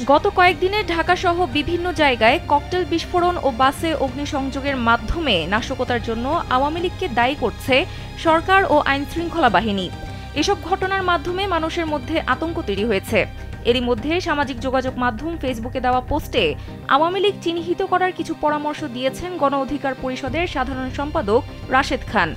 গত কয়েকদিনে ঢাকাসহ বিভিন্ন জায়গায় ককটেল বিস্ফোরণ ও বাসে অগ্নিসংযোগের মাধ্যমে নাশকতার জন্য আওয়ামী লীগকে দায়ী করছে সরকার ও আইনশৃঙ্খলা বাহিনী। এসব ঘটনার মাধ্যমে মানুষের মধ্যে আতঙ্ক তৈরি হয়েছে। এরই মধ্যে সামাজিক যোগাযোগ মাধ্যম ফেসবুকে দেওয়া পোস্টে আওয়ামী লীগ চিহ্নিত করার কিছু পরামর্শ দিয়েছেন গণ অধিকার পরিষদের সাধারণ সম্পাদক রাশেদ খান।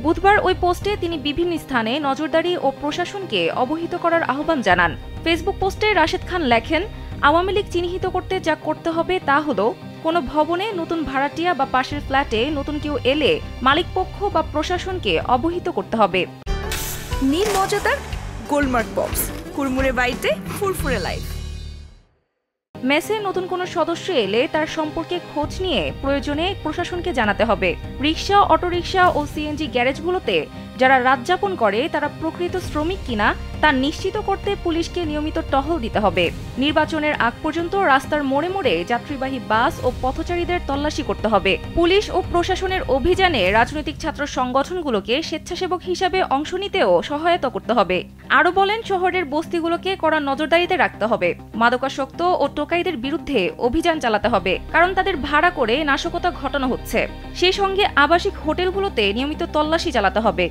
বুধবার ওই পোস্টে তিনি বিভিন্ন স্থানে নজরদারি ও প্রশাসনকে অবহিত করার আহ্বান জানান। ফেসবুক পোস্টে রাশেদ খান লেখেন, আওয়ামী লীগ চিহ্নিত করতে যা করতে হবে তা হলো, কোনো ভবনে নতুন ভাড়াটিয়া বা পাশের ফ্ল্যাটে নতুন কেউ এলে মালিকপক্ষ বা প্রশাসনকে অবহিত করতে হবে। নির্মজাদার গোলমার্ক বক্স, কুড়মুড়ে বাইটে ফুরফুরে লাইফ। মেসে নতুন কোনো সদস্য এলে তার সম্পর্কে খোঁজ নিয়ে প্রয়োজনে প্রশাসনকে জানাতে হবে। রিকশা, অটোরিকশা ও সিএনজি গ্যারেজগুলোতে যারা রাত যাপন করে তারা প্রকৃত শ্রমিক কিনা তা নিশ্চিত করতে পুলিশকে নিয়মিত টহল দিতে হবে। নির্বাচনের আগ পর্যন্ত রাস্তার মোড়ে মোড়ে যাত্রীবাহী বাস ও পথচারীদের তল্লাশি করতে হবে। পুলিশ ও প্রশাসনের অভিযানে রাজনৈতিক ছাত্র সংগঠনগুলোকে স্বেচ্ছাসেবক হিসাবে অংশ নিতেও সহায়তা করতে হবে। আরও বলেন, শহরের বস্তিগুলোকে কড়া নজরদারিতে রাখতে হবে। মাদকাসক্ত ও টোকাইদের বিরুদ্ধে অভিযান চালাতে হবে, কারণ তাদের ভাড়া করে নাশকতা ঘটানো হচ্ছে। সেই সঙ্গে আবাসিক হোটেলগুলোতে নিয়মিত তল্লাশি চালাতে হবে।